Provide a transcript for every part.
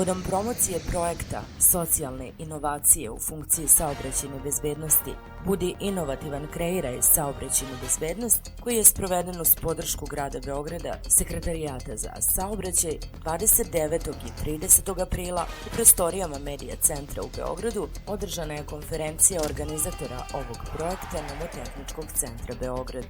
Povodom promocije projekta Socijalne inovacije u funkciji saobraćajne bezbednosti Budi inovativan, kreiraj saobraćajnu bezbednost, koji je sproveden uz podršku grada Beograda, Sekretarijata za saobraćaj 29. i 30. aprila u prostorijama Medija centra u Beogradu održana je konferencija organizatora ovog projekta Nomotehničkog centra Beograd.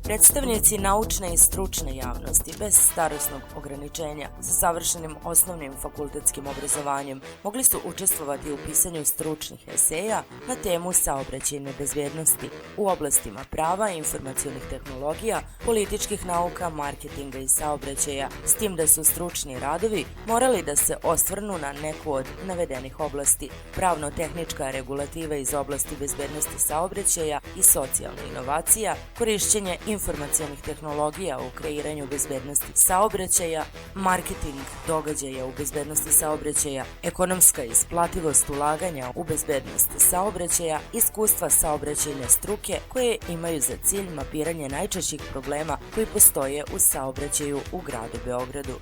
Predstavnici naučne i stručne javnosti bez starosnog ograničenja sa završenim osnovnim fakultetskim obrazovanjem mogli su učestvovati u pisanju stručnih eseja na temu saobraćajne bezbednosti u oblastima prava, informacionih tehnologija, političkih nauka, marketinga i saobraćaja, s tim da su stručni radovi morali da se osvrnu na neku od navedenih oblasti: pravno-tehnička regulativa iz oblasti bezbednosti saobraćaja i socijalna inovacija, korišćenje informacionih tehnologija u kreiranju bezbednosti saobraćaja, marketing događaja u bezbednosti saobraćaja, ekonomska isplativost ulaganja u bezbednost saobraćaja, iskustva saobraćajne struke koje imaju za cilj mapiranje najčešćih problema koji postoje u saobraćaju u gradu Beogradu.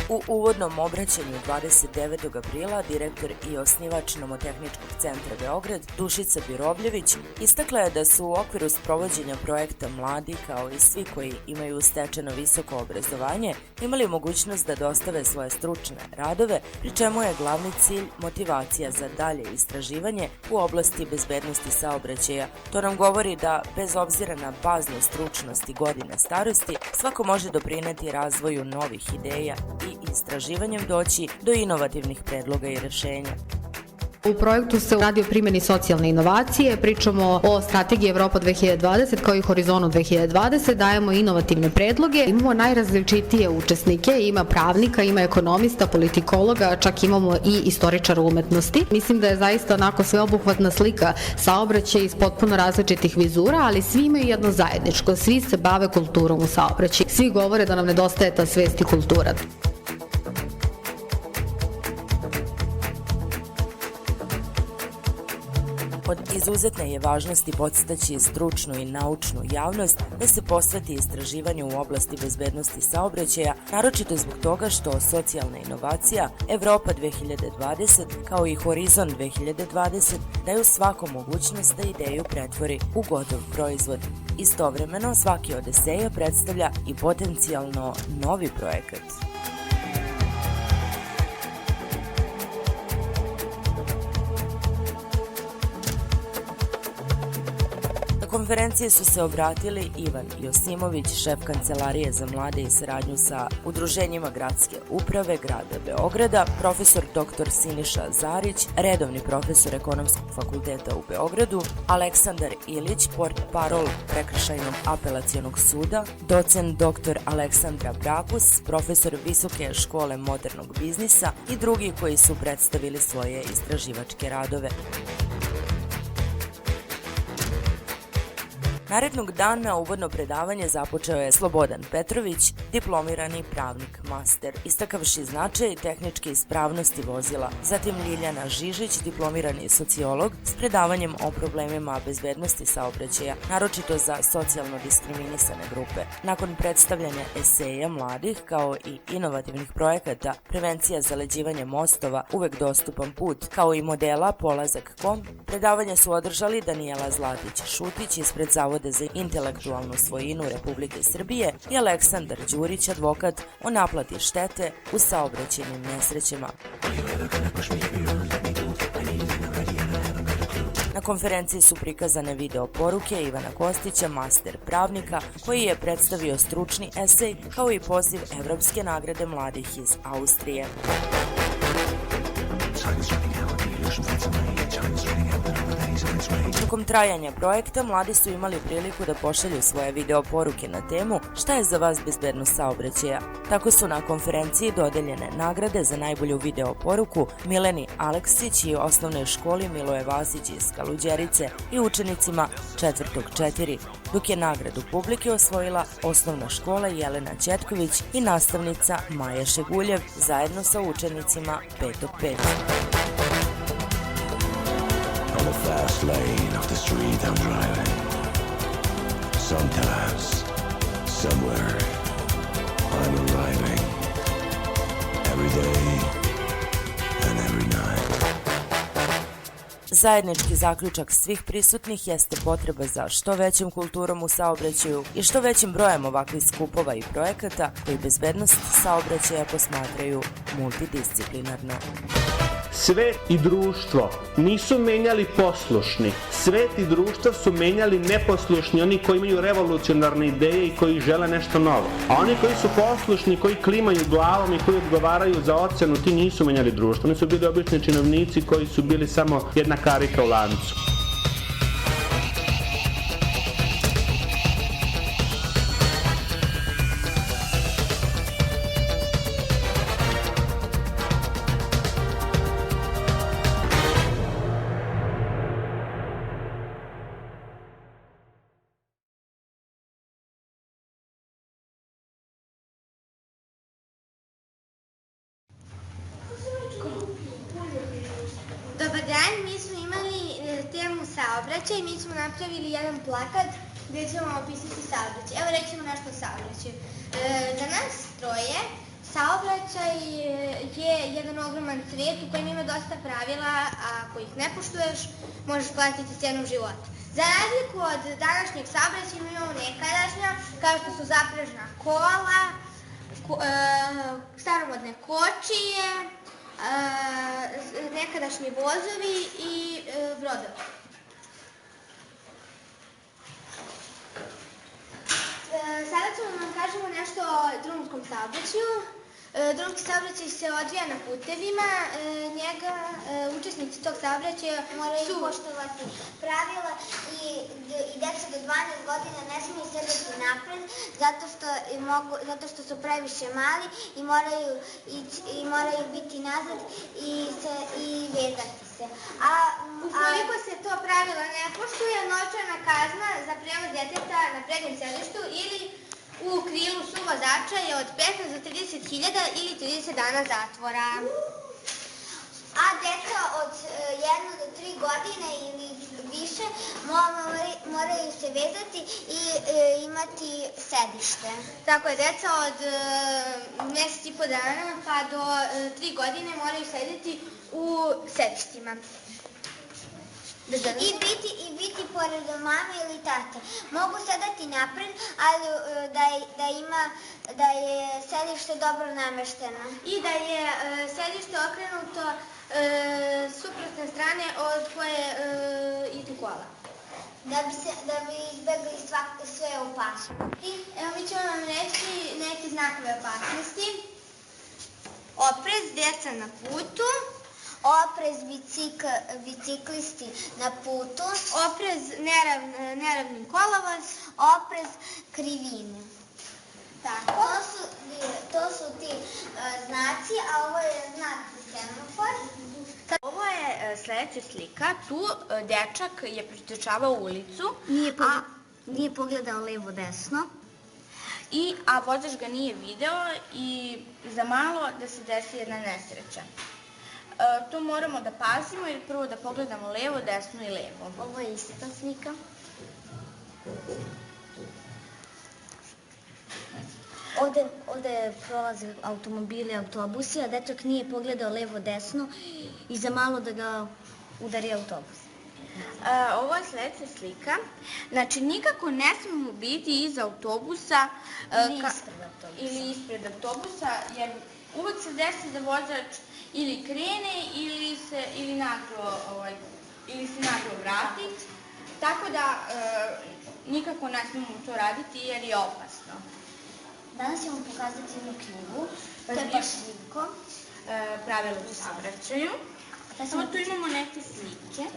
U uvodnom obraćanju 29. aprila direktor i osnivač Nomotehničkog centra Beograd Dušica Birovljević istakla je da su u okviru sprovođenja projekta mladi, kao i svi koji imaju stečeno visoko obrazovanje, imali mogućnost da dostave svoje stručne radove, pri čemu je glavni cilj motivacija za dalje istraživanje u oblasti bezbednosti saobraćaja. To nam govori da, bez obzira na baznu stručnost i godine starosti, svako može doprineti razvoju novih ideja i istraživanjem doći do inovativnih predloga i rešenja. U projektu se radi o primjeni socijalne inovacije, pričamo o strategiji Evropa 2020 kao i Horizonu 2020, dajemo inovativne predloge, imamo najrazličitije učesnike, ima pravnika, ima ekonomista, politikologa, čak imamo i istoričara umetnosti. Mislim da je zaista onako sveobuhvatna slika saobraćaja iz potpuno različitih vizura, ali svi imaju jedno zajedničko, svi se bave kulturom u saobraćaju. Svi govore da nam nedostaje ta svest i kultura. Od izuzetne je važnosti podstaći stručnu i naučnu javnost da se posveti istraživanju u oblasti bezbednosti saobraćaja, naročito zbog toga što socijalna inovacija, Evropa 2020 kao i Horizon 2020 daju svakom mogućnost da ideju pretvori u gotov proizvod. Istovremeno, svaki od eseja predstavlja i potencijalno novi projekat. Na konferenciji su se obratili Ivan Josimović, šef Kancelarije za mlade i saradnju sa udruženjima gradske uprave grada Beograda, profesor dr. Siniša Zarić, redovni profesor Ekonomskog fakulteta u Beogradu, Aleksandar Ilić, portparol Prekršajnog apelacionog suda, docent dr. Aleksandra Brakus, profesor Visoke škole modernog biznisa i drugi koji su predstavili svoje istraživačke radove. Narednog dana uvodno predavanje započeo je Slobodan Petrović, diplomirani pravnik master, istakavši značaj tehničke ispravnosti vozila. Zatim Ljiljana Žižić, diplomirani sociolog, s predavanjem o problemima bezbednosti saobraćaja, naročito za socijalno diskriminisane grupe. Nakon predstavljanja eseja mladih, kao i inovativnih projekata, prevencija zaleđivanja mostova, uvek dostupan put, kao i modela polazak.com, predavanja su održali Danijela Zlatić-Šutić ispred Zavoda za intelektualnu svojinu Republike Srbije i Aleksandar Đurić, advokat o naplati štete u saobraćajnim nesrećama. Na konferenciji su prikazane video poruke Ivana Kostića, master pravnika, koji je predstavio stručni esej, kao i poziv Evropske nagrade mladih iz Austrije. Tokom trajanja projekta mladi su imali priliku da pošalju svoje video poruke na temu "Šta je za vas bezbednost saobraćaja?". Tako su na konferenciji dodeljene nagrade za najbolju video poruku Mileni Aleksić i osnovnoj školi Miloje Vasić iz Kaluđerice i učenicima 4. dok je nagradu publike osvojila osnovna škola Jelena Ćetković i nastavnica Maja Šeguljev zajedno sa učenicima 5. fast lane of the street I'm driving. Sometimes, somewhere, I'm arriving. Every day and every night. Zajednički zaključak svih prisutnih jeste potreba za što većom kulturom u saobraćaju i što većim brojem ovakvih skupova i projekata koji bezbednost saobraćaja posmatraju multidisciplinarno. Svet i društvo nisu menjali poslušni. Svet i društvo su menjali neposlušni, oni koji imaju revolucionarne ideje i koji žele nešto novo. A oni koji su poslušni, koji klimaju glavom i koji odgovaraju za ocenu, ti nisu menjali društvo. Oni su bili obični činovnici koji su bili samo jedna karika u lancu. Dobar dan, mi smo imali temu saobraćaj, mi smo napravili jedan plakat gdje ćemo opisati saobraćaj. Evo rećemo nešto o saobraćaju. Za nas troje, saobraćaj je jedan ogroman svijet u kojem ima dosta pravila, a ako ih ne poštuješ, možeš platiti cenom života. Za razliku od današnjeg saobraćaja imamo nekadašnja, kao što su zaprežna kola, staromodne kočije, nekadašnji vozovi i brodovi. Sada ćemo vam kažemo nešto o drumskom saobraćaju. Drumski saobraćaj se odvija na putevima, učesnici tog saobraćaja moraju poštovati pravila i deca do 12 godina ne smiju sedeti napred zato što su previše mali i moraju biti nazad i vezati se. Ukoliko se to pravilo ne poštuje, novčana kazna za prevoz deteta na prednjem sedištu ili u krilu suvozača je od 15 do 30.000 ili 30 dana zatvora. A deca od 1 do 3 godine ili više moraju se vezati i imati sedište. Tako je, deca od mjesec i po dana pa do 3 godine moraju sedeti u sedištima. I biti pored mame ili tate. Mogu sedati napred, ali da je sedište dobro namešteno. I da je sedište okrenuto suprotne strane od koje idu kola. Da bi izbjegli sve opasnosti. Evo mi ćemo vam reći neke znakove opasnosti. Oprez, djeca na putu. Oprez biciklisti na putu. Oprez neravni kolovoz. Oprez krivine. Tako. To su ti znaci, a ovo je znak semafor. Ovo je sljedeća slika. Tu dečak je pretrčavao ulicu. Nije pogledao levo desno. A vozač ga nije video i za malo da se desi jedna nesreća. Tu moramo da pazimo jer prvo da pogledamo levo, desno i levo. Ovo je ista slika. Ovde prolaze automobili, autobusi, a dečak nije pogledao levo, desno i za malo da ga udari autobus. Ovo je sljedeća slika. Znači, nikako ne smemo biti iza autobusa ili ispred autobusa, jer uvek se desi da vozač ili krene ili se naglo vrati. Tako da nikako ne smemo to raditi jer je opasno. Danas ćemo pokazati jednu knjigu, to je baš Živko. Pravila u saobraćaju. Samo tu imamo neke slike.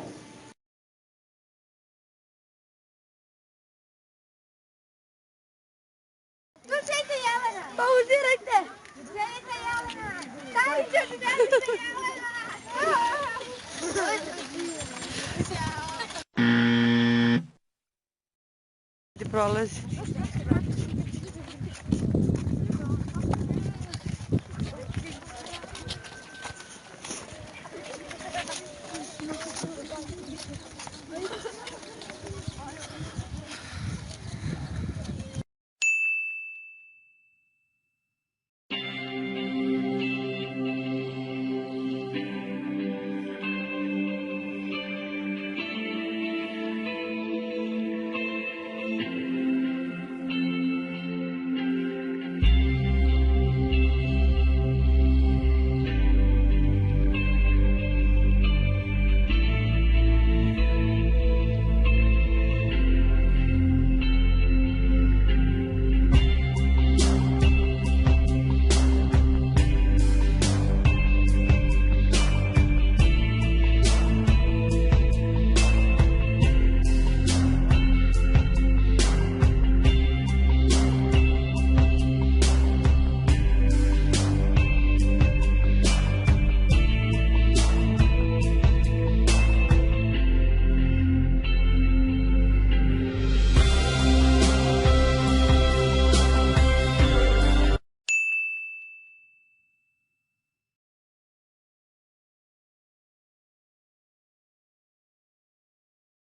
Slušajte Jelena! Pauzirajte! Slušajte Jelena! Ti prolazi.